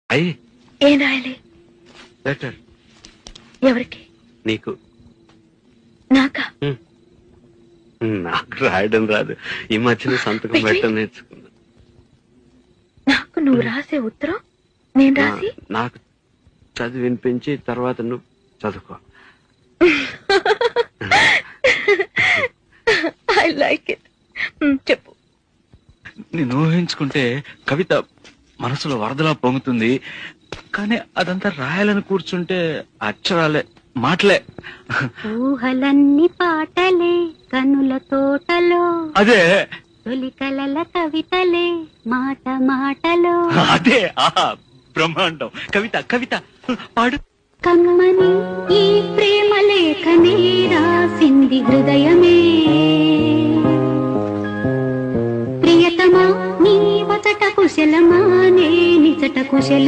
అయ్యి ఏం రాయాలి? లెటర్. ఎవరికి? నీకు. నాకా? నాకు రాయడం రాదు. ఈ మధ్యన సంతకం పెట్టడం నేర్చుకున్నా. నాకు నువ్వు రాసే ఉత్తరం నేను రాసి నాకు చదివి వినిపించి తర్వాత నువ్వు చదువుకో. I like it. చెప్పు. నేను ఊహించుకుంటే కవిత మనసులో వరదలా పొంగుతుంది, కానీ అదంతా రాయాలని కూర్చుంటే అక్షరాలే, మాటలే. ఊహలన్నీ పాటలే కనుల తోటలో, అదే తొలి కలల కవితలే మాట మాటలో. అదే బ్రహ్మాండం. కవిత కవిత పాడు. కమ్మని ఈ ప్రేమ లేఖనే రాసింది హృదయమే, ప్రియతమా నీ వచట కుశలమా నే నిజట కుశల